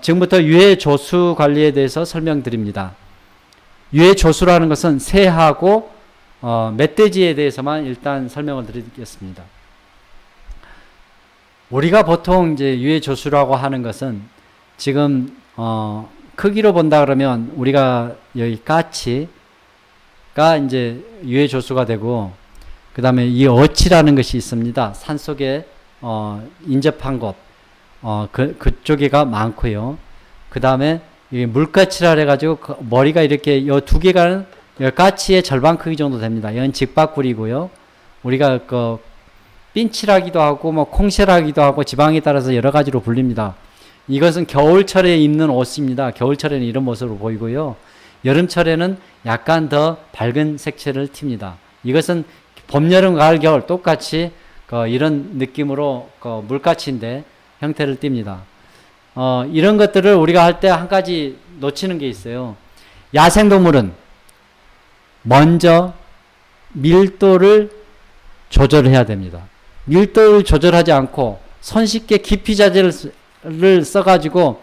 지금부터 유해 조수 관리에 대해서 설명드립니다. 유해 조수라는 것은 새하고 멧돼지에 대해서만 일단 설명을 드리겠습니다. 우리가 보통 이제 유해 조수라고 하는 것은 지금 크기로 본다 그러면 우리가 여기 까치가 이제 유해 조수가 되고, 그 다음에 이 어치라는 것이 있습니다. 산속에 인접한 곳, 그쪽에가 많고요. 그 다음에 물까치라 해가지고 머리가 이렇게 요 두 개가 까치의 절반 크기 정도 됩니다. 이건 직박구리고요. 우리가 삔치라기도 하고 뭐 콩새라기도 하고 지방에 따라서 여러 가지로 불립니다. 이것은 겨울철에 입는 옷입니다. 겨울철에는 이런 모습으로 보이고요. 여름철에는 약간 더 밝은 색채를 늑니다. 이것은 봄, 여름, 가을, 겨울 똑같이 이런 느낌으로 물까치인데 형태를 띱니다. 이런 것들을 우리가 할 때 한 가지 놓치는 게 있어요. 야생동물은 먼저 밀도를 조절해야 됩니다. 밀도를 조절하지 않고 손쉽게 기피 자재를 써가지고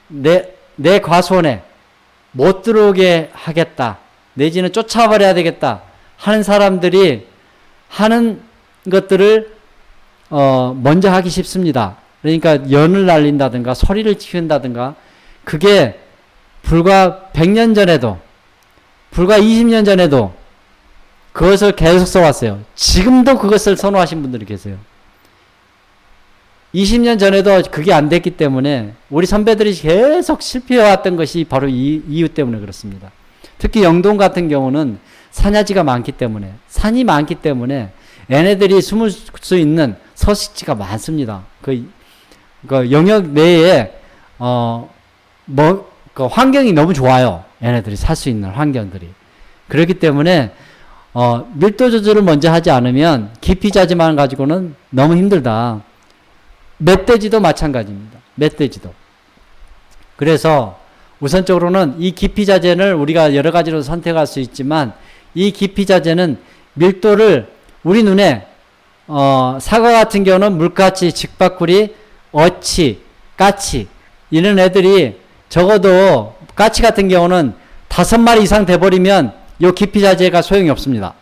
내 과수원에 못 들어오게 하겠다, 내지는 쫓아버려야 되겠다 하는 사람들이 하는 것들을 먼저 하기 쉽습니다. 그러니까 연을 날린다든가 소리를 키운다든가, 그게 불과 100년 전에도, 불과 20년 전에도 그것을 계속 써왔어요. 지금도 그것을 선호하신 분들이 계세요. 20년 전에도 그게 안 됐기 때문에 우리 선배들이 계속 실패해왔던 것이 바로 이 이유 때문에 그렇습니다. 특히 영동 같은 경우는 산야지가 많기 때문에, 산이 많기 때문에 얘네들이 숨을 수 있는 서식지가 많습니다. 그 영역 내에 환경이 너무 좋아요. 얘네들이 살 수 있는 환경들이. 그렇기 때문에 밀도 조절을 먼저 하지 않으면 기피 자재만 가지고는 너무 힘들다. 멧돼지도 마찬가지입니다. 멧돼지도. 그래서 우선적으로는 이 기피 자재를 우리가 여러 가지로 선택할 수 있지만, 이 기피 자재는 밀도를 우리 눈에 사과 같은 경우는 물까치, 직박구리, 어치, 까치, 이런 애들이 적어도 까치 같은 경우는 5마리 이상 돼버리면 이 기피 자재가 소용이 없습니다.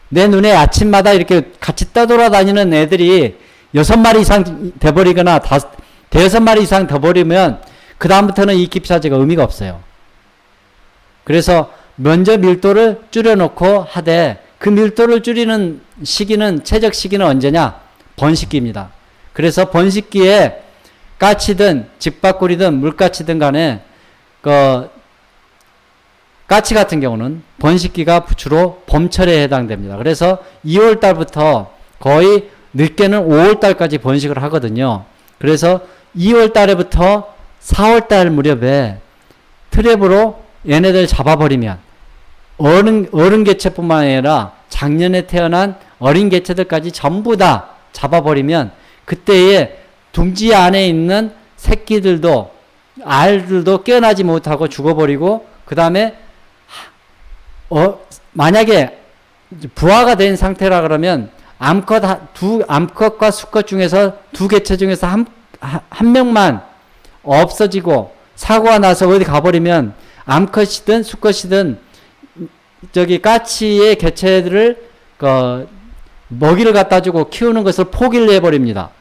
내 눈에 아침마다 이렇게 같이 떠돌아다니는 애들이 6마리 이상 돼버리거나 5마리 이상 돼버리면 그 다음부터는 이 기피 자재가 의미가 없어요. 그래서 먼저 밀도를 줄여놓고 하되, 그 밀도를 줄이는 시기는, 최적 시기는 언제냐? 번식기입니다. 그래서 번식기에 까치든 직박구리든 물까치든 간에 까치 같은 경우는 번식기가 주로 봄철에 해당됩니다. 그래서 2월 달부터 거의 늦게는 5월 달까지 번식을 하거든요. 그래서 2월 달에부터 4월 달 무렵에 트랩으로 얘네들 잡아버리면 어른 개체뿐만 아니라 작년에 태어난 어린 개체들까지 전부 다 잡아버리면, 그때에 둥지 안에 있는 새끼들도 알들도 깨어나지 못하고 죽어버리고, 그 다음에 만약에 부화가 된 상태라 그러면 암컷과 수컷 중에서 두 개체 중에서 한 명만 없어지고 사고가 나서 어디 가버리면 암컷이든 수컷이든 저기 까치의 개체들을 먹이를 갖다 주고 키우는 것을 포기를 해버립니다.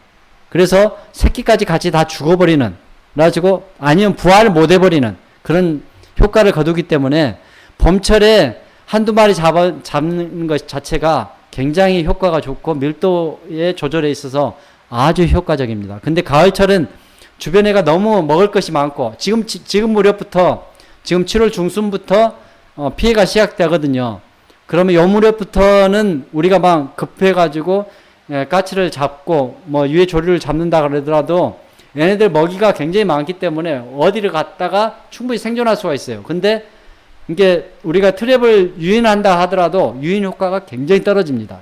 그래서 새끼까지 같이 다 죽어버리는, 그래가지고 아니면 부화를 못 해버리는 그런 효과를 거두기 때문에 봄철에 한두 마리 잡는 것 자체가 굉장히 효과가 좋고 밀도의 조절에 있어서 아주 효과적입니다. 근데 가을철은 주변에가 너무 먹을 것이 많고, 지금 무렵부터, 지금 7월 중순부터 피해가 시작되거든요. 그러면 요 무렵부터는 우리가 막 급해가지고 까치를 잡고 뭐 유해 조류를 잡는다 그러더라도 얘네들 먹이가 굉장히 많기 때문에 어디를 갔다가 충분히 생존할 수가 있어요. 근데 이게 우리가 트랩을 유인한다 하더라도 유인 효과가 굉장히 떨어집니다.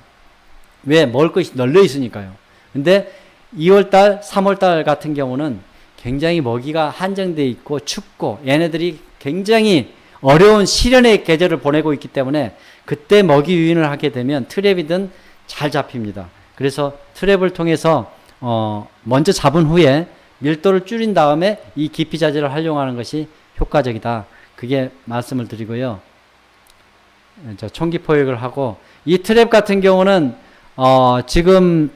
왜? 먹을 것이 널려 있으니까요. 근데 2월달, 3월달 같은 경우는 굉장히 먹이가 한정되어 있고 춥고 얘네들이 굉장히 어려운 시련의 계절을 보내고 있기 때문에 그때 먹이 유인을 하게 되면 트랩이든 잘 잡힙니다. 그래서 트랩을 통해서 먼저 잡은 후에 밀도를 줄인 다음에 이 깊이 자재를 활용하는 것이 효과적이다. 그게 말씀을 드리고요. 총기 포획을 하고, 이 트랩 같은 경우는 지금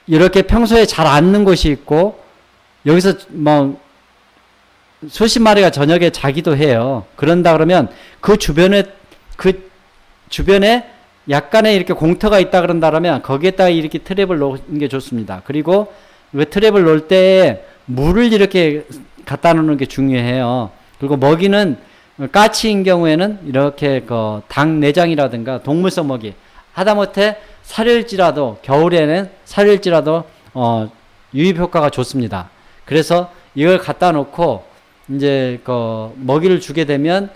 이렇게 평소에 잘 앉는 곳이 있고, 여기서 뭐 수십 마리가 저녁에 자기도 해요. 그런다 그러면 그 주변에 약간의 이렇게 공터가 있다 그런다 그러면 거기에다가 이렇게 트랩을 놓는 게 좋습니다. 그리고 그 트랩을 놓을 때 물을 이렇게 갖다 놓는 게 중요해요. 그리고 먹이는 까치인 경우에는 이렇게 닭 내장이라든가 동물성 먹이, 하다못해 사료일지라도, 겨울에는 사료일지라도 유입 효과가 좋습니다. 그래서 이걸 갖다 놓고 이제 먹이를 주게 되면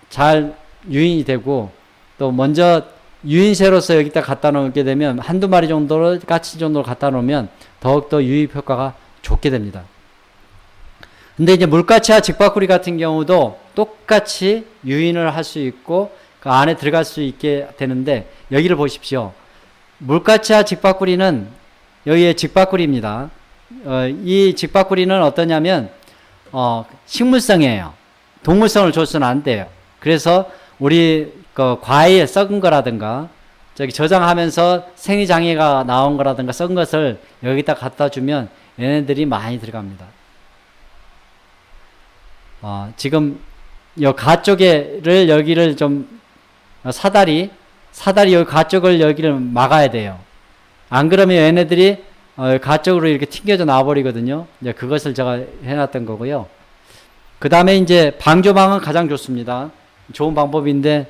잘 유인이 되고, 또 먼저 유인새로서 여기다 갖다 놓게 되면 한두 마리 정도로, 까치 정도로 갖다 놓으면 더욱더 유입 효과가 좋게 됩니다. 근데 이제 물까치와 직박구리 같은 경우도 똑같이 유인을 할 수 있고 그 안에 들어갈 수 있게 되는데, 여기를 보십시오. 물까치와 직박구리는 여기에 직박구리입니다. 이 직박구리는 어떠냐면 식물성이에요. 동물성을 줘서는 안 돼요. 그래서 우리 과일 썩은 거라든가 저장하면서 생리장애가 나온 거라든가 썩은 것을 여기다 갖다 주면 얘네들이 많이 들어갑니다. 지금 요 가쪽에를 여기를 좀 사다리 여기 가쪽을 여기를 막아야 돼요. 안 그러면 얘네들이 가쪽으로 이렇게 튕겨져 나와버리거든요. 이제 그것을 제가 해놨던 거고요. 그 다음에 이제 방조망은 가장 좋습니다. 좋은 방법인데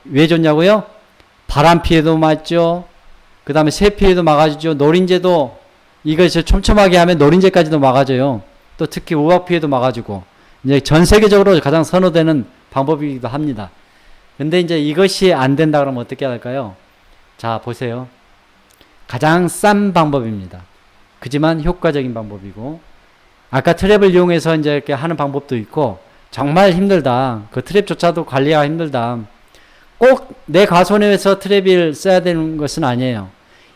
왜 좋냐고요? 바람 피해도 막죠. 그 다음에 새 피해도 막아주죠. 노린재도 이것을 촘촘하게 하면 노린재까지도 막아줘요. 또 특히 우박 피해도 막아주고, 이제 전 세계적으로 가장 선호되는 방법이기도 합니다. 근데 이제 이것이 안 된다 그러면 어떻게 할까요? 자, 보세요. 가장 싼 방법입니다. 그지만 효과적인 방법이고, 아까 트랩을 이용해서 이제 이렇게 하는 방법도 있고, 정말 힘들다. 그 트랩조차도 관리가 힘들다. 꼭 내 가소내에서 트랩을 써야 되는 것은 아니에요.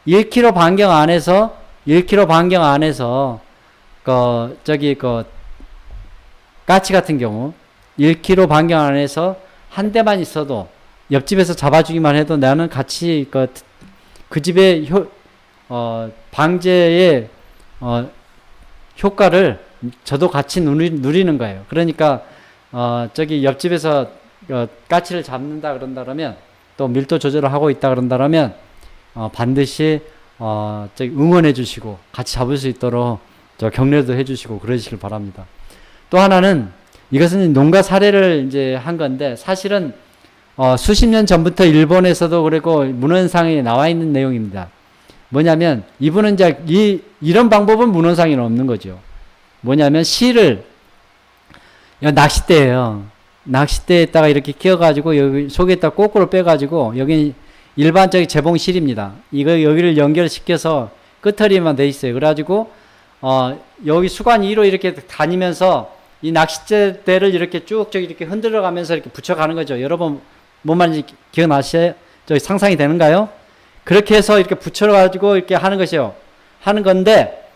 1km 반경 안에서 까치 같은 경우 1km 반경 안에서 한 대만 있어도 옆집에서 잡아주기만 해도 나는 같이 그 집의 방제의 효과를 저도 같이 누리는 거예요. 그러니까 옆집에서 까치를 잡는다 그런다면, 또 밀도 조절을 하고 있다 그런다면 반드시 응원해 주시고 같이 잡을 수 있도록 격려도 해 주시고 그러시길 바랍니다. 또 하나는, 이것은 농가 사례를 이제 한 건데, 사실은 수십 년 전부터 일본에서도 그리고 문헌상에 나와 있는 내용입니다. 뭐냐면, 이분은 이제 이런 방법은 문헌상에는 없는 거죠. 뭐냐면, 실을 낚싯대예요. 낚싯대에다가 이렇게 끼워가지고 여기 속에다 거꾸로 빼가지고, 여기 일반적인 재봉실입니다. 여기를 연결시켜서 끄트리만 돼 있어요. 그래가지고 여기 수관 위로 이렇게 다니면서 이 낚싯대를 이렇게 쭉 이렇게 흔들어 가면서 이렇게 붙여가는 거죠. 여러분 뭔 말인지 기억나시죠? 상상이 되는가요? 그렇게 해서 이렇게 붙여가지고 이렇게 하는 것이요. 하는 건데,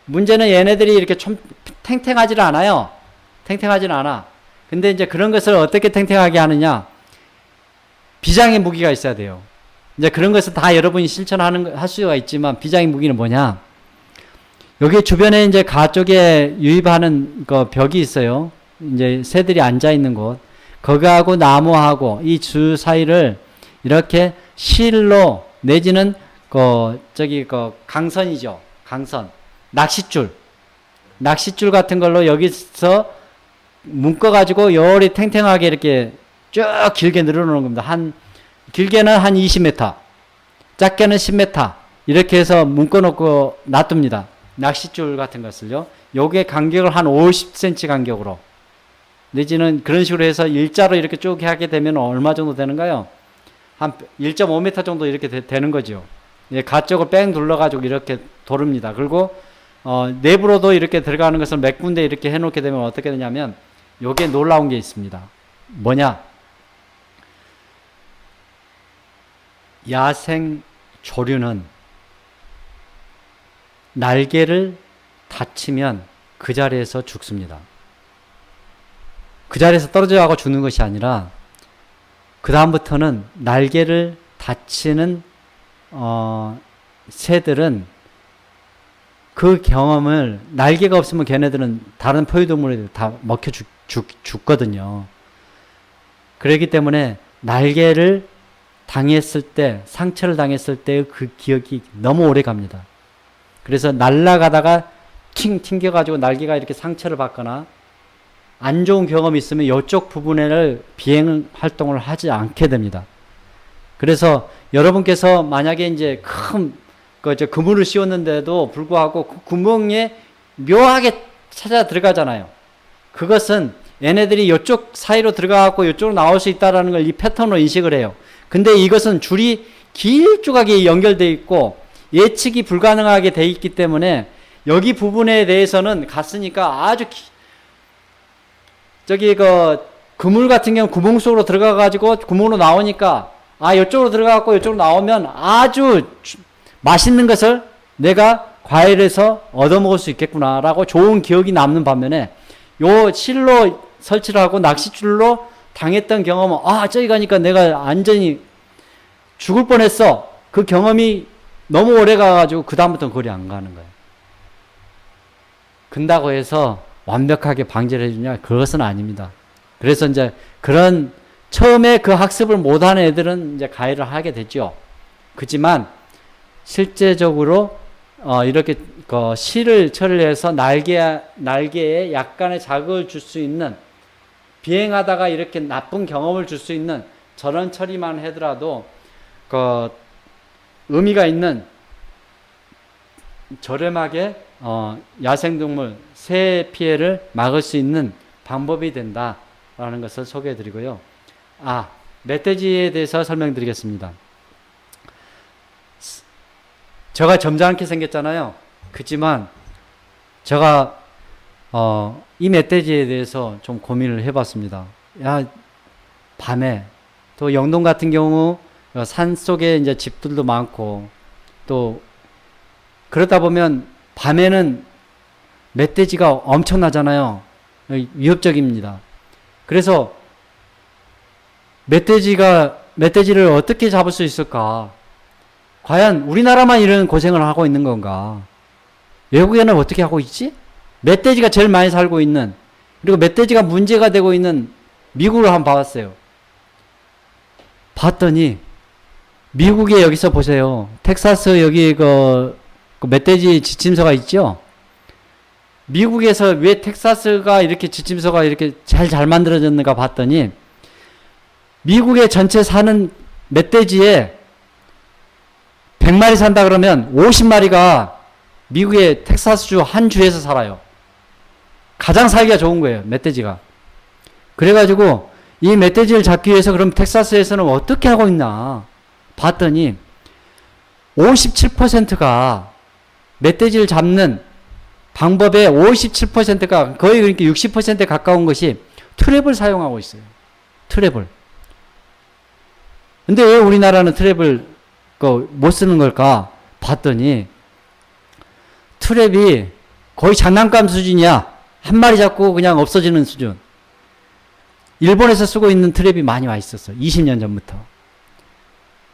문제는 얘네들이 이렇게 좀 탱탱하지를 않아요. 탱탱하지는 않아. 근데 이제 그런 것을 어떻게 탱탱하게 하느냐? 비장의 무기가 있어야 돼요. 이제 그런 것을 다 여러분이 할 수가 있지만, 비장의 무기는 뭐냐? 여기 주변에 이제 가쪽에 유입하는 벽이 있어요. 이제 새들이 앉아 있는 곳. 거기하고 나무하고 이 주 사이를 이렇게 실로, 내지는 강선이죠. 강선. 낚싯줄 같은 걸로 여기서 묶어가지고 요리 탱탱하게 이렇게 쭉 길게 늘어놓는 겁니다. 길게는 한 20m, 작게는 10m, 이렇게 해서 묶어놓고 놔둡니다. 낚싯줄 같은 것을요. 요게 간격을 한 50cm 간격으로, 내지는 그런 식으로 해서 일자로 이렇게 쭉 하게 되면 얼마 정도 되는가요? 한 1.5m 정도 이렇게 되는 거죠. 예, 가쪽을 뺑 둘러가지고 이렇게 도릅니다. 그리고 내부로도 이렇게 들어가는 것을 몇 군데 이렇게 해놓게 되면 어떻게 되냐면, 요게 놀라운 게 있습니다. 뭐냐? 야생 조류는 날개를 다치면 그 자리에서 죽습니다. 그 자리에서 떨어져 가고 죽는 것이 아니라 그 다음부터는 날개를 다치는 새들은 그 경험을, 날개가 없으면 걔네들은 다른 포유동물에 다 먹혀 죽거든요. 그렇기 때문에 날개를 당했을 때, 상처를 당했을 때의 그 기억이 너무 오래 갑니다. 그래서 날아가다가 튕겨가지고 날개가 이렇게 상처를 받거나 안 좋은 경험이 있으면 이쪽 부분을 비행 활동을 하지 않게 됩니다. 그래서 여러분께서 만약에 이제 큰 그물을 씌웠는데도 불구하고 그 구멍에 묘하게 찾아 들어가잖아요. 그것은 얘네들이 이쪽 사이로 들어가고 이쪽으로 나올 수 있다는 걸 이 패턴으로 인식을 해요. 근데 이것은 줄이 길쭉하게 연결되어 있고 예측이 불가능하게 되어 있기 때문에 여기 부분에 대해서는 갔으니까 아주 그물 같은 경우 구멍 속으로 들어가 가지고 구멍으로 나오니까 이쪽으로 들어가고 이쪽으로 나오면 아주 맛있는 것을 내가 과일에서 얻어먹을 수 있겠구나라고 좋은 기억이 남는 반면에 요 실로 설치를 하고 낚싯줄로 당했던 경험은 저기 가니까 내가 완전히 죽을 뻔했어. 그 경험이 너무 오래 가가지고 그 다음부터는 거리 안 가는 거예요. 근다고 해서 완벽하게 방지를 해주냐? 그것은 아닙니다. 그래서 이제 그런 처음에 그 학습을 못하는 애들은 이제 가해를 하게 되죠. 그렇지만 실제적으로 이렇게 실을 처리해서 날개에 약간의 자극을 줄 수 있는, 비행하다가 이렇게 나쁜 경험을 줄 수 있는 저런 처리만 하더라도 의미가 있는, 저렴하게 야생동물 새 피해를 막을 수 있는 방법이 된다라는 것을 소개해 드리고요. 멧돼지에 대해서 설명드리겠습니다. 제가 점잖게 생겼잖아요. 그렇지만 제가 이 멧돼지에 대해서 좀 고민을 해봤습니다. 밤에 또 영동 같은 경우 산 속에 이제 집들도 많고 또 그러다 보면 밤에는 멧돼지가 엄청나잖아요. 위협적입니다. 그래서 멧돼지를 어떻게 잡을 수 있을까? 과연 우리나라만 이런 고생을 하고 있는 건가? 외국에는 어떻게 하고 있지? 멧돼지가 제일 많이 살고 있는, 그리고 멧돼지가 문제가 되고 있는 미국을 한번 봐봤어요. 봤더니 미국에 여기서 보세요. 텍사스 여기 그 멧돼지 지침서가 있죠? 미국에서 왜 텍사스가 이렇게 지침서가 이렇게 잘 만들어졌는가 봤더니 미국에 전체 사는 멧돼지에 100마리 산다 그러면 50마리가 미국의 텍사스주 한 주에서 살아요. 가장 살기가 좋은 거예요, 멧돼지가. 그래가지고 이 멧돼지를 잡기 위해서 그럼 텍사스에서는 어떻게 하고 있나 봤더니 57%가 멧돼지를 잡는 방법의 57%가 거의 그러니까 60%에 가까운 것이 트랩을 사용하고 있어요. 트랩을. 근데 왜 우리나라는 트랩을 못 쓰는 걸까 봤더니 트랩이 거의 장난감 수준이야. 한 마리 잡고 그냥 없어지는 수준. 일본에서 쓰고 있는 트랩이 많이 와 있었어. 20년 전부터.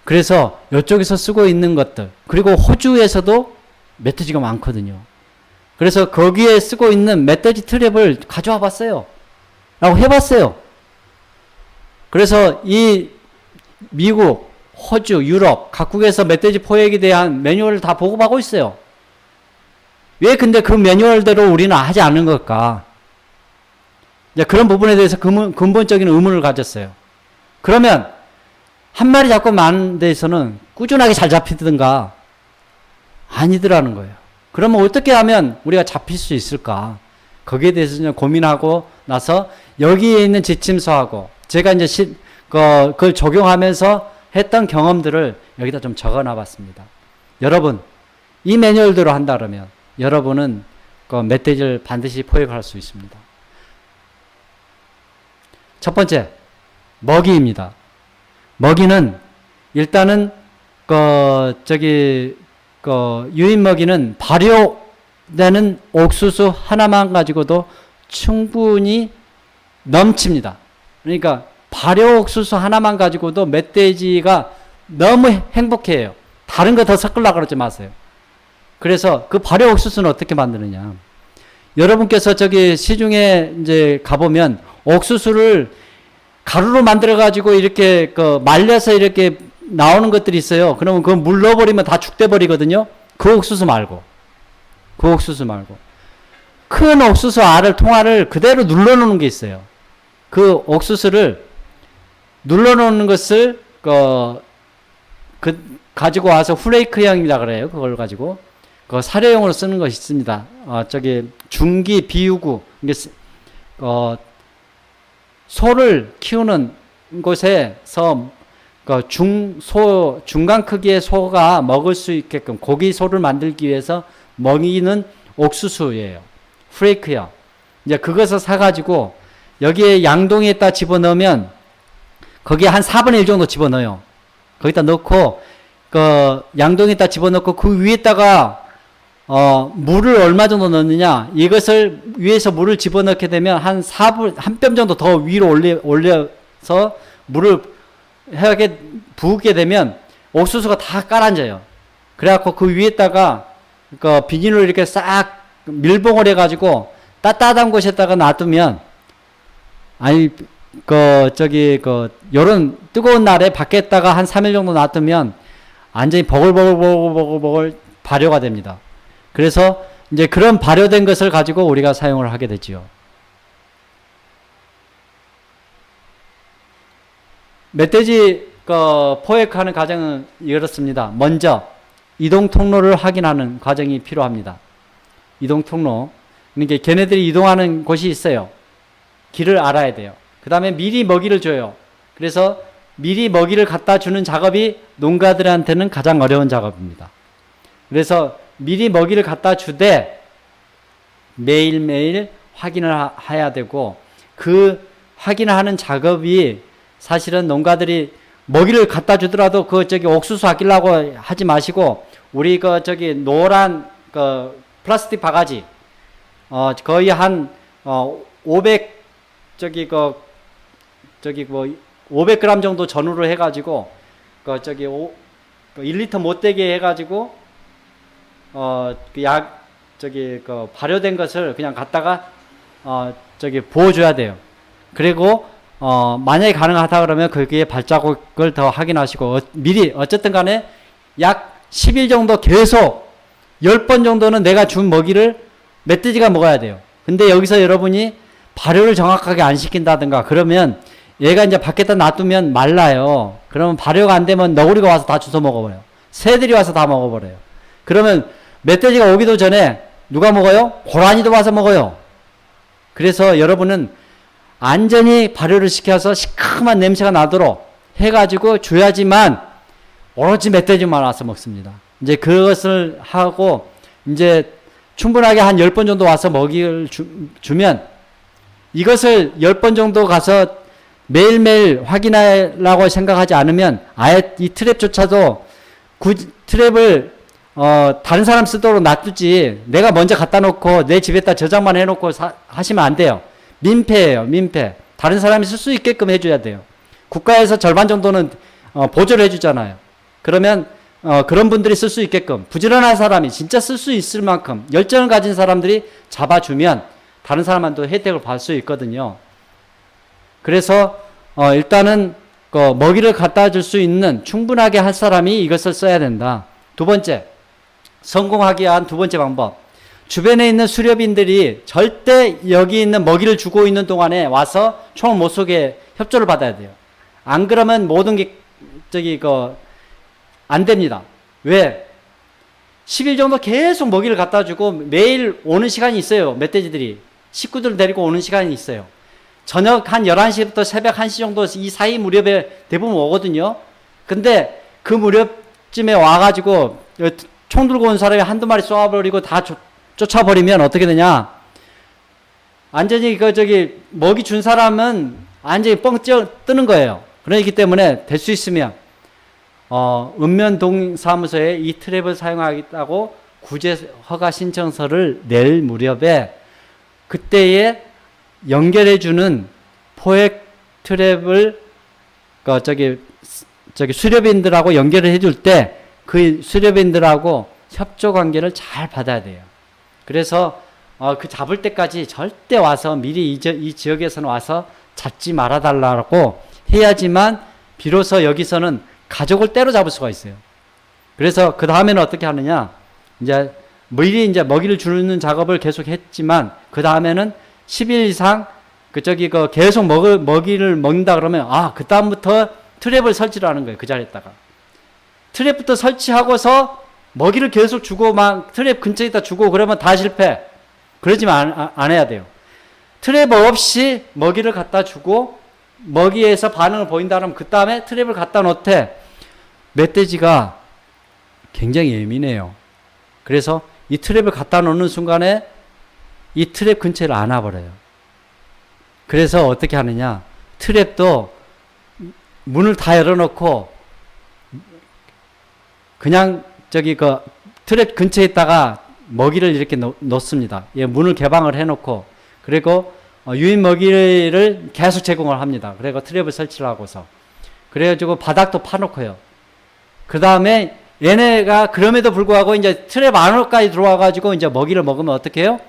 그래서 이쪽에서 쓰고 있는 것들, 그리고 호주에서도 멧돼지가 많거든요. 그래서 거기에 쓰고 있는 멧돼지 트랩을 가져와 봤어요. 라고 해봤어요. 그래서 이 미국, 호주, 유럽 각국에서 멧돼지 포획에 대한 매뉴얼을 다 보고하고 있어요. 왜 근데 그 매뉴얼대로 우리는 하지 않는 걸까? 이제 그런 부분에 대해서 근본적인 의문을 가졌어요. 그러면 한 마리 잡고 많은 데에서는 꾸준하게 잘 잡히던가 아니더라는 거예요. 그러면 어떻게 하면 우리가 잡힐 수 있을까? 거기에 대해서 고민하고 나서 여기에 있는 지침서하고 제가 이제 그걸 적용하면서 했던 경험들을 여기다 좀 적어 놔봤습니다. 여러분, 이 매뉴얼대로 한다 그러면 여러분은 그 멧돼지를 반드시 포획할 수 있습니다. 첫 번째, 먹이입니다. 먹이는 일단은 유인 먹이는 발효되는 옥수수 하나만 가지고도 충분히 넘칩니다. 그러니까 발효 옥수수 하나만 가지고도 멧돼지가 너무 행복해요. 다른 거 더 섞으려고 그러지 마세요. 그래서 그 발효 옥수수는 어떻게 만드느냐. 여러분께서 저기 시중에 이제 가보면 옥수수를 가루로 만들어가지고 이렇게 말려서 이렇게 나오는 것들이 있어요. 그러면 그거 물 넣어버리면 다 죽돼 버리거든요. 그 옥수수 말고. 큰 옥수수 통알을 그대로 눌러놓는 게 있어요. 그 옥수수를 눌러놓는 것을 가지고 와서 후레이크형이라 그래요. 그걸 가지고 사료용으로 쓰는 것이 있습니다. 중기 비유구, 소를 키우는 곳에서 중간 크기의 소가 먹을 수 있게끔 고기 소를 만들기 위해서 먹이는 옥수수예요. 프레이크요. 이제 그것을 사가지고 여기에 양동이에다 집어넣으면 거기에 한 4분의 1 정도 집어넣어요. 거기다 넣고 양동이에다 집어넣고 그 위에다가 물을 얼마 정도 넣느냐, 이것을 위에서 물을 집어넣게 되면 한 뼘 정도 더 위로 올려서 물을 부게 되면 옥수수가 다 깔아앉아요. 그래갖고 그 위에다가 비닐로 이렇게 싹 밀봉을 해가지고 따뜻한 곳에다가 놔두면, 요런 뜨거운 날에 밖에다가 한 3일 정도 놔두면 완전히 버글버글 발효가 됩니다. 그래서 이제 그런 발효된 것을 가지고 우리가 사용을 하게 되지요. 멧돼지 포획하는 과정은 이렇습니다. 먼저 이동 통로를 확인하는 과정이 필요합니다. 이동 통로. 그러니까 걔네들이 이동하는 곳이 있어요. 길을 알아야 돼요. 그 다음에 미리 먹이를 줘요. 그래서 미리 먹이를 갖다 주는 작업이 농가들한테는 가장 어려운 작업입니다. 그래서 미리 먹이를 갖다 주되 매일매일 확인을 해야 되고, 그 확인을 하는 작업이 사실은 농가들이 먹이를 갖다 주더라도 옥수수 아끼려고 하지 마시고, 우리 노란 플라스틱 바가지, 거의 한 500g 정도 전후로 해가지고 1리터 못되게 해가지고 발효된 것을 그냥 갖다가 부어줘야 돼요. 그리고 만약에 가능하다 그러면 거기에 발자국을 더 확인하시고, 미리 어쨌든 간에 약 10일 정도 계속 10번 정도는 내가 준 먹이를 멧돼지가 먹어야 돼요. 근데 여기서 여러분이 발효를 정확하게 안 시킨다든가 그러면 얘가 이제 밖에다 놔두면 말라요. 그러면 발효가 안 되면 너구리가 와서 다 주워 먹어버려요. 새들이 와서 다 먹어버려요. 그러면 멧돼지가 오기도 전에 누가 먹어요? 고라니도 와서 먹어요. 그래서 여러분은 안전히 발효를 시켜서 시큼한 냄새가 나도록 해가지고 줘야지만 오로지 멧돼지만 와서 먹습니다. 이제 그것을 하고 이제 충분하게 한 10번 정도 와서 먹이를 주면, 이것을 10번 정도 가서 매일매일 확인하려고 생각하지 않으면 아예 이 트랩조차도 트랩을 다른 사람 쓰도록 놔두지, 내가 먼저 갖다 놓고 내 집에다 저장만 해놓고 하시면 안 돼요. 민폐예요, 민폐. 다른 사람이 쓸 수 있게끔 해줘야 돼요. 국가에서 절반 정도는 보조를 해주잖아요. 그러면 그런 분들이 쓸 수 있게끔, 부지런한 사람이 진짜 쓸 수 있을 만큼 열정을 가진 사람들이 잡아주면 다른 사람한테도 혜택을 받을 수 있거든요. 그래서 일단은 먹이를 갖다 줄 수 있는 충분하게 할 사람이 이것을 써야 된다. 두 번째, 성공하기 위한 두 번째 방법. 주변에 있는 수렵인들이 절대 여기 있는 먹이를 주고 있는 동안에 와서 총을 못 쏘게 협조를 받아야 돼요. 안 그러면 모든 게 안 됩니다. 왜? 10일 정도 계속 먹이를 갖다 주고 매일 오는 시간이 있어요. 멧돼지들이. 식구들을 데리고 오는 시간이 있어요. 저녁 한 11시부터 새벽 1시 정도 이 사이 무렵에 대부분 오거든요. 근데 그 무렵쯤에 와가지고 총 들고 온 사람이 한두 마리 쏘아버리고 다 쫓아버리면 어떻게 되냐. 완전히 먹이 준 사람은 완전히 뻥 뜨는 거예요. 그렇기 때문에 될 수 있으면 읍면동사무소에 이 트랩을 사용하겠다고 구제 허가 신청서를 낼 무렵에 그때에 연결해주는 포획 트랩을 수렵인들하고 연결을 해줄 때 그 수렵인들하고 협조 관계를 잘 받아야 돼요. 그래서 그 잡을 때까지 절대 와서 미리 이 지역에서는 와서 잡지 말아달라고 해야지만 비로소 여기서는 가족을 때려잡을 수가 있어요. 그래서 그 다음에는 어떻게 하느냐, 이제 미리 이제 먹이를 주는 작업을 계속 했지만 그 다음에는 10일 이상 계속 먹이를 먹는다 그러면 그 다음부터 트랩을 설치를 하는 거예요. 그 자리에다가 트랩부터 설치하고서 먹이를 계속 주고 막 트랩 근처에다 주고 그러면 다 실패. 그러지만 안 해야 돼요. 트랩 없이 먹이를 갖다 주고 먹이에서 반응을 보인다 그러면 그 다음에 트랩을 갖다 놓되 멧돼지가 굉장히 예민해요. 그래서 이 트랩을 갖다 놓는 순간에 이 트랩 근처를 안 와버려요. 그래서 어떻게 하느냐, 트랩도 문을 다 열어놓고 그냥 트랩 근처에다가 먹이를 이렇게 놓습니다. 예, 문을 개방을 해놓고 그리고 유인 먹이를 계속 제공을 합니다. 그리고 트랩을 설치를 하고서 그래가지고 바닥도 파놓고요. 그 다음에 얘네가 그럼에도 불구하고 이제 트랩 안으로까지 들어와가지고 이제 먹이를 먹으면 어떻게 해요?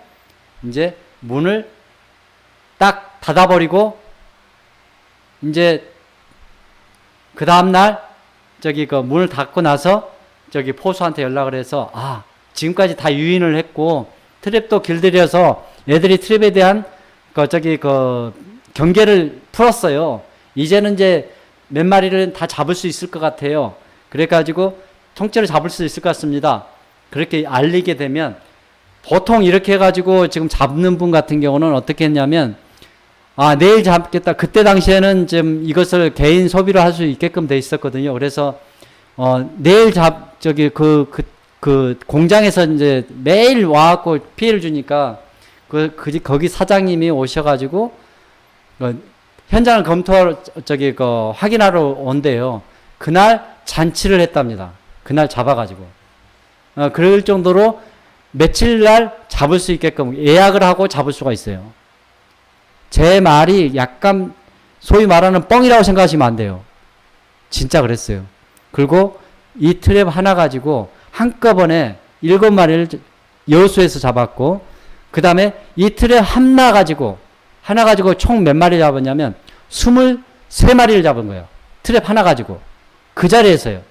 이제 문을 딱 닫아버리고 이제 그 다음날 문을 닫고 나서 포수한테 연락을 해서 지금까지 다 유인을 했고 트랩도 길들여서 애들이 트랩에 대한 경계를 풀었어요. 이제는 이제 몇 마리를 다 잡을 수 있을 것 같아요. 그래가지고 통째로 잡을 수 있을 것 같습니다. 그렇게 알리게 되면 보통 이렇게 해가지고 지금 잡는 분 같은 경우는 어떻게 했냐면 내일 잡겠다. 그때 당시에는 좀 이것을 개인 소비로 할 수 있게끔 돼 있었거든요. 그래서 내일 그 공장에서 이제 매일 와갖고 피해를 주니까 거기 사장님이 오셔가지고 현장을 확인하러 온대요. 그날 잔치를 했답니다. 그날 잡아가지고 그럴 정도로 며칠 날 잡을 수 있게끔 예약을 하고 잡을 수가 있어요. 제 말이 약간 소위 말하는 뻥이라고 생각하시면 안 돼요. 진짜 그랬어요. 그리고 이 트랩 하나 가지고 한꺼번에 7마리를 여수에서 잡았고 그 다음에 이 트랩 하나 가지고 총 몇 마리 잡았냐면 23마리를 잡은 거예요. 트랩 하나 가지고 그 자리에서요.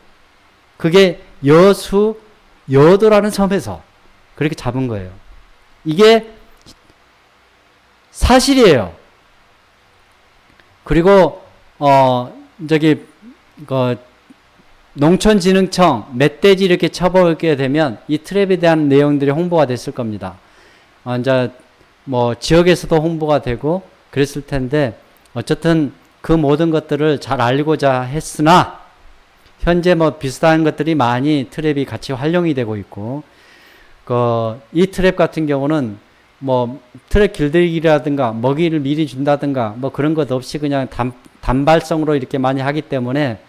그게 여도라는 섬에서 그렇게 잡은 거예요. 이게 사실이에요. 그리고 농촌진흥청 멧돼지 이렇게 쳐보게 되면 이 트랩에 대한 내용들이 홍보가 됐을 겁니다. 이제 지역에서도 홍보가 되고 그랬을 텐데 어쨌든 그 모든 것들을 잘 알고자 했으나 현재 비슷한 것들이 많이 트랩이 같이 활용이 되고 있고 이 트랩 같은 경우는 트랩 길들이기라든가 먹이를 미리 준다든가 그런 것 없이 그냥 단발성으로 이렇게 많이 하기 때문에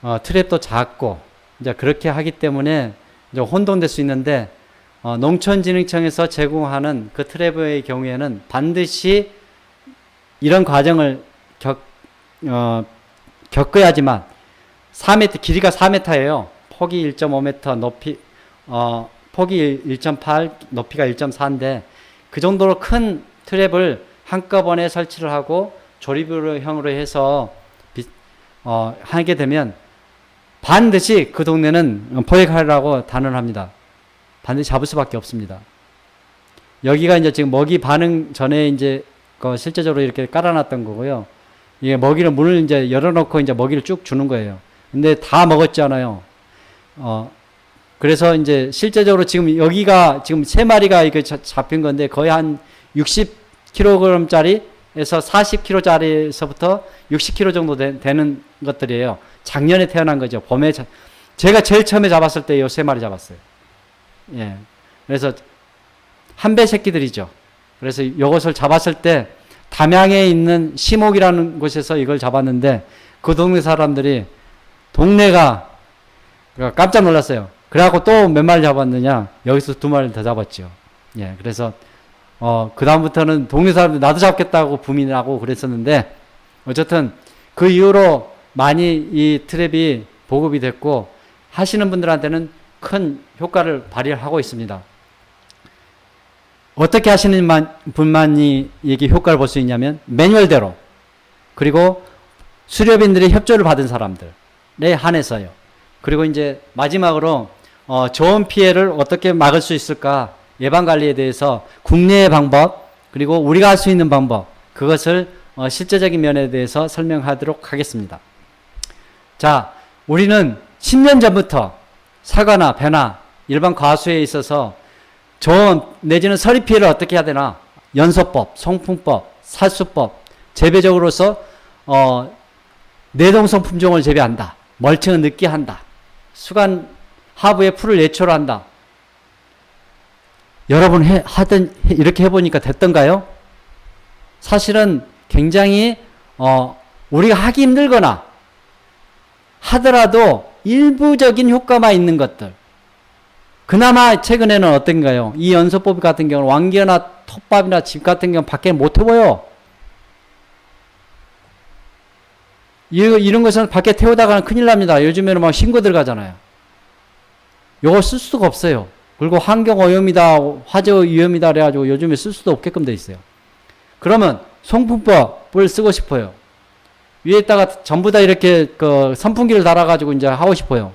트랩도 작고 이제 그렇게 하기 때문에 이제 혼돈될 수 있는데 농촌진흥청에서 제공하는 그 트랩의 경우에는 반드시 이런 과정을 겪어야지만 4m 길이가 4m예요. 폭이 1.5m, 높이 폭이 1.8, 높이가 1.4인데 그 정도로 큰 트랩을 한꺼번에 설치를 하고 조립형으로 해서 하게 되면 반드시 그 동네는 포획하라고 단언합니다. 반드시 잡을 수밖에 없습니다. 여기가 이제 지금 먹이 반응 전에 이제 실제적으로 이렇게 깔아놨던 거고요. 이게 문을 이제 열어놓고 이제 먹이를 쭉 주는 거예요. 근데 다 먹었잖아요. 그래서 이제 실제적으로 지금 여기가 지금 3마리가 이렇게 잡힌 건데 거의 한 60kg짜리에서 40kg짜리에서부터 60kg 정도 되는 것들이에요. 작년에 태어난 거죠. 봄에 제가 제일 처음에 잡았을 때 이 3마리 잡았어요. 예. 그래서 한배 새끼들이죠. 그래서 이것을 잡았을 때 담양에 있는 시목이라는 곳에서 이걸 잡았는데 그 동네 사람들이 동네가 깜짝 놀랐어요. 그래갖고 또 몇 마리 잡았느냐? 여기서 2마리를 더 잡았죠. 예, 그래서 그다음부터는 동네 사람들 나도 잡겠다고 부민을 하고 그랬었는데, 어쨌든 그 이후로 많이 이 트랩이 보급이 됐고 하시는 분들한테는 큰 효과를 발휘하고 있습니다. 어떻게 하시는 분만이 이게 효과를 볼 수 있냐면 매뉴얼대로, 그리고 수렵인들의 협조를 받은 사람들에 한해서요. 그리고 이제 마지막으로 저온 피해를 어떻게 막을 수 있을까, 예방관리에 대해서 국내의 방법, 그리고 우리가 할 수 있는 방법, 그것을 실제적인 면에 대해서 설명하도록 하겠습니다. 자, 우리는 10년 전부터 사과나 배나 일반 과수에 있어서 저온 내지는 서리 피해를 어떻게 해야 되나, 연소법, 송풍법, 살수법, 재배적으로서 내동성 품종을 재배한다, 멀칭을 늦게 한다, 수간 하부에 풀을 예초로 한다. 여러분 이렇게 해보니까 됐던가요? 사실은 굉장히 우리가 하기 힘들거나 하더라도 일부적인 효과만 있는 것들, 그나마 최근에는 어떤가요? 이 연소법 같은 경우는 왕겨나 톱밥이나 집 같은 경우는 밖에 못 해보여. 이런 것은 밖에 태우다가는 큰일 납니다. 요즘에는 막 신고 들어가잖아요. 요거 쓸 수가 없어요. 그리고 환경 오염이다, 화재 위험이다 그래가지고 요즘에 쓸 수도 없게끔 돼 있어요. 그러면 송풍법을 쓰고 싶어요. 위에다가 전부 다 이렇게 선풍기를 달아가지고 이제 하고 싶어요.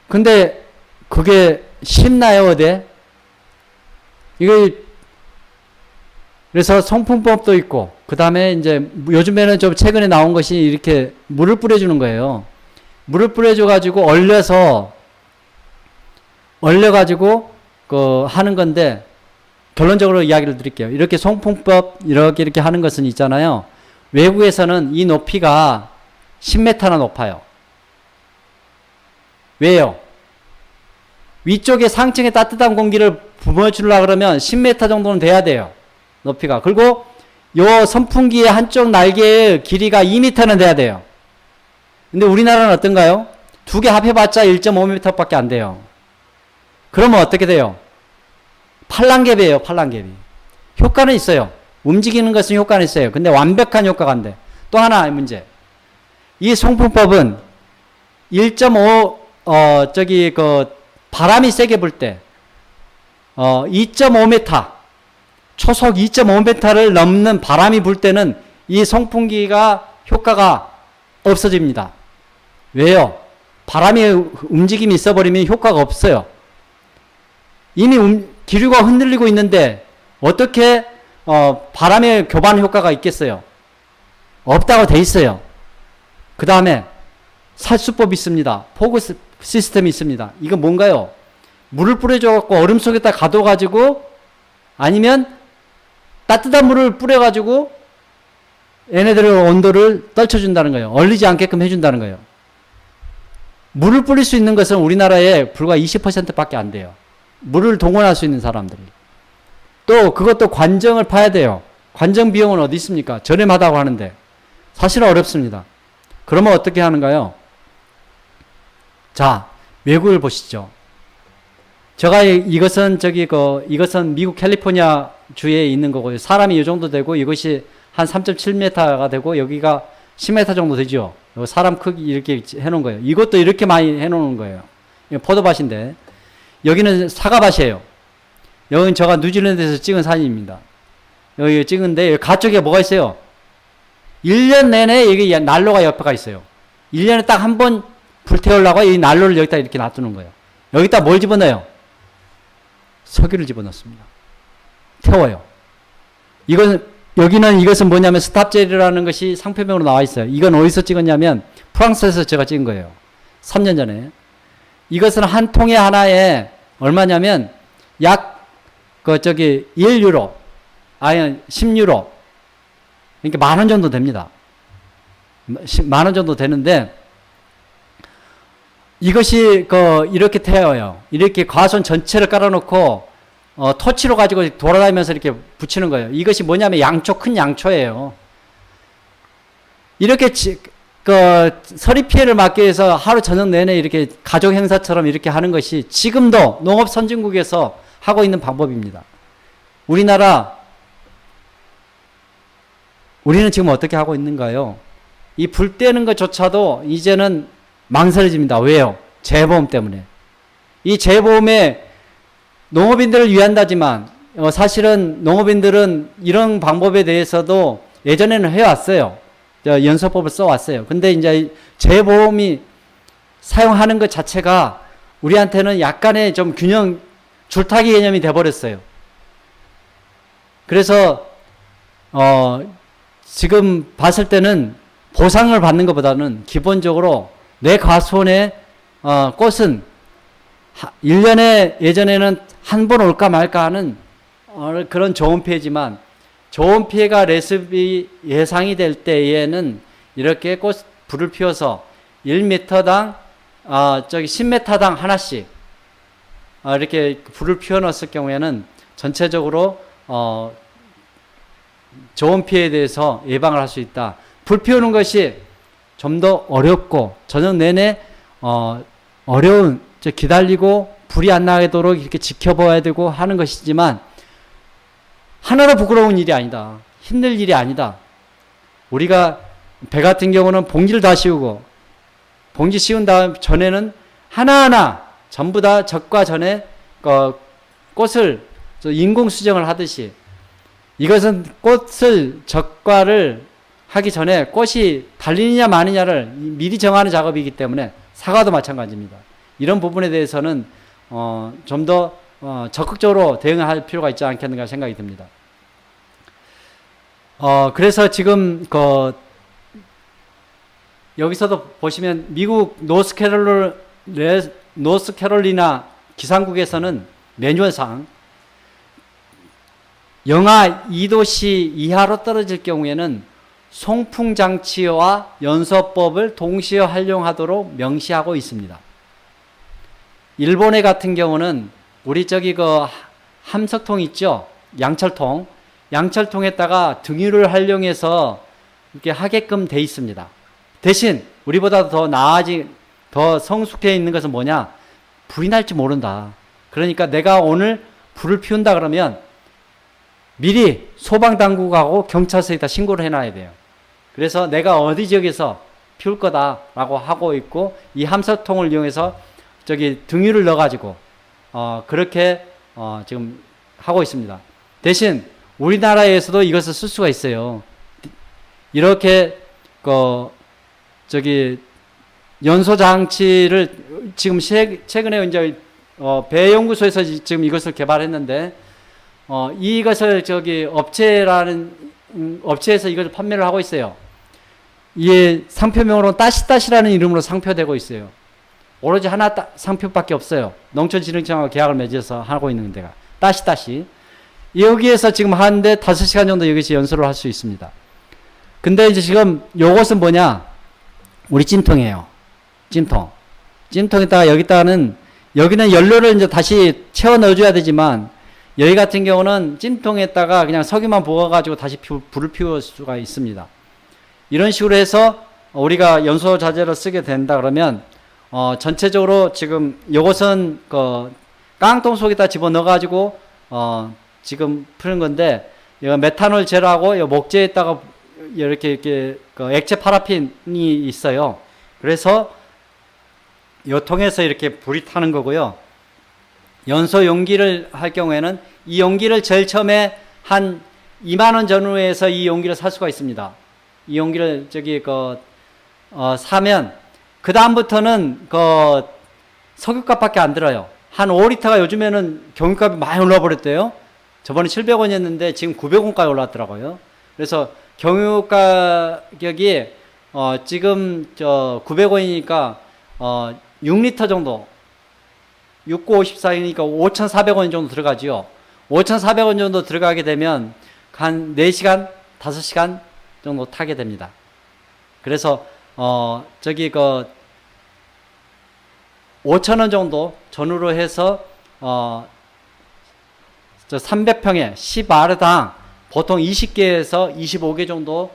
근데 그게 쉽나요, 어디? 그래서 송풍법도 있고, 그 다음에 이제 요즘에는 좀 최근에 나온 것이 이렇게 물을 뿌려주는 거예요. 물을 뿌려줘가지고 얼려가지고 하는 건데, 결론적으로 이야기를 드릴게요. 이렇게 송풍법 이렇게 하는 것은 있잖아요. 외국에서는 이 높이가 10m나 높아요. 왜요? 위쪽에 상층에 따뜻한 공기를 뿜어주려고 그러면 10m 정도는 돼야 돼요. 높이가. 그리고 요 선풍기의 한쪽 날개의 길이가 2m는 돼야 돼요. 근데 우리나라는 어떤가요? 두 개 합해봤자 1.5m 밖에 안 돼요. 그러면 어떻게 돼요? 팔랑개비예요, 팔랑개비. 효과는 있어요. 움직이는 것은 효과는 있어요. 근데 완벽한 효과가 안 돼. 또 하나의 문제. 이 송풍법은 1.5, 바람이 세게 불 때, 2.5m, 초속 2.5m를 넘는 바람이 불 때는 이 송풍기가 효과가 없어집니다. 왜요? 바람의 움직임이 있어버리면 효과가 없어요. 이미 기류가 흔들리고 있는데 어떻게 바람의 교반 효과가 있겠어요? 없다고 돼 있어요. 그 다음에 살수법이 있습니다. 포구 시스템이 있습니다. 이건 뭔가요? 물을 뿌려줘갖고 얼음 속에다 가둬가지고, 아니면 따뜻한 물을 뿌려가지고 얘네들의 온도를 떨쳐준다는 거예요. 얼리지 않게끔 해준다는 거예요. 물을 뿌릴 수 있는 것은 우리나라에 불과 20%밖에 안 돼요. 물을 동원할 수 있는 사람들이. 또 그것도 관정을 파야 돼요. 관정 비용은 어디 있습니까? 저렴하다고 하는데 사실은 어렵습니다. 그러면 어떻게 하는가요? 자, 외국을 보시죠. 제가 이것은 이것은 미국 캘리포니아 주에 있는 거고요. 사람이 이 정도 되고, 이것이 한 3.7m가 되고, 여기가 10m 정도 되죠. 사람 크기 이렇게 해놓은 거예요. 이것도 이렇게 많이 해놓은 거예요. 포도밭인데, 여기는 사과밭이에요. 여기는 제가 뉴질랜드에서 찍은 사진입니다. 여기 찍은데, 가쪽에 뭐가 있어요? 1년 내내 여기 난로가 옆에가 있어요. 1년에 딱 한 번 불태우려고 이 난로를 여기다 이렇게 놔두는 거예요. 여기다 뭘 집어넣어요? 석유를 집어넣습니다. 태워요. 이것은 뭐냐면 스탑젤이라는 것이 상표명으로 나와 있어요. 이건 어디서 찍었냐면 프랑스에서 제가 찍은 거예요. 3년 전에. 이것은 한 통에 하나에 얼마냐면 약 1유로, 아니 10유로. 그러니까 10,000원 정도 됩니다. 10,000원 정도 되는데, 이것이 이렇게 태워요. 이렇게 과수원 전체를 깔아놓고 토치로 가지고 돌아다니면서 이렇게 붙이는 거예요. 이것이 뭐냐면 큰 양초예요. 이렇게 서리 피해를 막기 위해서 하루 저녁 내내 이렇게 가족 행사처럼 이렇게 하는 것이 지금도 농업 선진국에서 하고 있는 방법입니다. 우리는 지금 어떻게 하고 있는가요? 이 불 떼는 것조차도 이제는 망설여집니다. 왜요? 재보험 때문에. 이 재보험에 농업인들을 위한다지만 사실은 농업인들은 이런 방법에 대해서도 예전에는 해왔어요. 연소법을 써왔어요. 근데 이제 재보험이 사용하는 것 자체가 우리한테는 약간의 좀 균형 줄타기 개념이 돼버렸어요. 그래서 지금 봤을 때는 보상을 받는 것보다는 기본적으로 내 과수원에 꽃은 1년에 예전에는 한 번 올까 말까 하는 그런 좋은 피해지만 좋은 피해가 레습이 예상이 될 때에는 이렇게 불을 피워서 1m당 10m당 하나씩 이렇게 불을 피워 넣었을 경우에는 전체적으로 좋은 피해에 대해서 예방을 할 수 있다. 불 피우는 것이 좀 더 어렵고 저녁 내내 어려운 기다리고 불이 안 나도록 이렇게 지켜봐야 되고 하는 것이지만 하나도 부끄러운 일이 아니다. 힘들 일이 아니다. 우리가 배 같은 경우는 봉지를 다 씌우고 봉지 씌운 다음 전에는 하나하나 전부 다 적과 전에 꽃을 인공 수정을 하듯이 이것은 꽃을 적과를 하기 전에 꽃이 달리느냐 마느냐를 미리 정하는 작업이기 때문에 사과도 마찬가지입니다. 이런 부분에 대해서는 좀 더 적극적으로 대응할 필요가 있지 않겠는가 생각이 듭니다. 그래서 지금 여기서도 보시면 미국 노스캐롤리나 기상국에서는 매뉴얼상 영하 2도씨 이하로 떨어질 경우에는 송풍장치와 연소법을 동시에 활용하도록 명시하고 있습니다. 일본의 같은 경우는 우리 함석통 있죠? 양철통. 양철통에다가 등유를 활용해서 이렇게 하게끔 돼 있습니다. 대신 우리보다 더 성숙해 있는 것은 뭐냐? 불이 날지 모른다. 그러니까 내가 오늘 불을 피운다 그러면 미리 소방당국하고 경찰서에다 신고를 해놔야 돼요. 그래서 내가 어디 지역에서 피울 거다라고 하고 있고 이 함석통을 이용해서 등유를 넣어가지고 그렇게 지금 하고 있습니다. 대신 우리나라에서도 이것을 쓸 수가 있어요. 이렇게 연소 장치를 지금 최근에 이제 배연구소에서 지금 이것을 개발했는데 이것을 업체에서 이것을 판매를 하고 있어요. 이게 상표명으로 따시따시라는 이름으로 상표되고 있어요. 오로지 하나 상표밖에 없어요. 농촌진흥청하고 계약을 맺어서 하고 있는 데가 따시따시. 여기에서 지금 하는데 5시간 정도 여기서 연소를 할 수 있습니다. 근데 이제 지금 요것은 뭐냐? 우리 찜통이에요. 찜통. 찜통에다가 여기는 연료를 이제 다시 채워 넣어줘야 되지만 여기 같은 경우는 찜통에다가 그냥 석유만 부어가지고 다시 불을 피울 수가 있습니다. 이런 식으로 해서 우리가 연소 자재를 쓰게 된다 그러면 전체적으로 지금 요것은 깡통 속에다 집어넣어가지고 지금 푸는 건데 이거 메탄올 젤하고 요 목재에다가 이렇게 액체 파라핀이 있어요. 그래서 요 통에서 이렇게 불이 타는 거고요. 연소 용기를 할 경우에는 이 용기를 제일 처음에 한 2만원 전후에서 이 용기를 살 수가 있습니다. 이 용기를 사면 그 다음부터는 석유값밖에 안 들어요. 한 5리터가 요즘에는 경유값이 많이 올라 버렸대요. 저번에 700원이었는데 지금 900원까지 올랐더라고요. 그래서 경유 가격이 지금 900원이니까 6리터 정도 6954이니까 5,400원 정도 들어가지요. 5,400원 정도 들어가게 되면 한 4시간, 5시간 정도 타게 됩니다. 그래서 5,000원 정도 전후로 해서 300평에 10아르당 보통 20개에서 25개 정도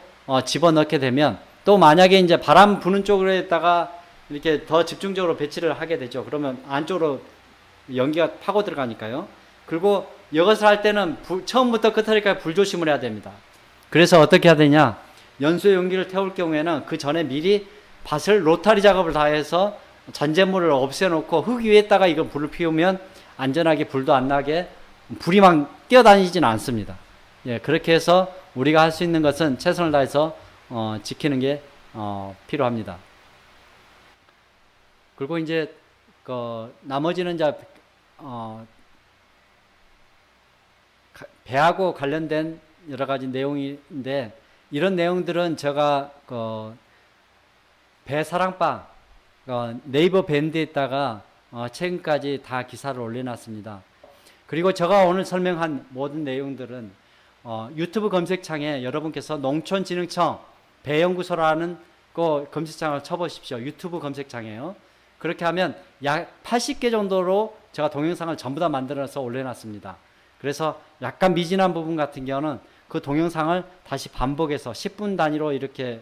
집어넣게 되면 또 만약에 이제 바람 부는 쪽으로 했다가 이렇게 더 집중적으로 배치를 하게 되죠. 그러면 안쪽으로 연기가 파고 들어가니까요. 그리고 이것을 할 때는 처음부터 끝까지 불조심을 해야 됩니다. 그래서 어떻게 해야 되냐? 연소의 용기를 태울 경우에는 그 전에 미리 밭을 로타리 작업을 다 해서 잔재물을 없애놓고 흙 위에다가 이거 불을 피우면 안전하게 불도 안 나게 불이 막 뛰어다니지는 않습니다. 예, 그렇게 해서 우리가 할 수 있는 것은 최선을 다해서 지키는 게 필요합니다. 그리고 이제 나머지는 이제 배하고 관련된 여러 가지 내용인데 이런 내용들은 제가 배 사랑방 네이버 밴드에다가 최근까지 다 기사를 올려놨습니다. 그리고 제가 오늘 설명한 모든 내용들은 유튜브 검색창에 여러분께서 농촌진흥청 배연구소라는 그 검색창을 쳐보십시오. 유튜브 검색창에요. 그렇게 하면 약 80개 정도로 제가 동영상을 전부 다 만들어서 올려놨습니다. 그래서 약간 미진한 부분 같은 경우는 그 동영상을 다시 반복해서 10분 단위로 이렇게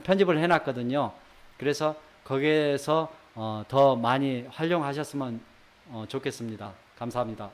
편집을 해놨거든요. 그래서 거기에서 더 많이 활용하셨으면 좋겠습니다. 감사합니다.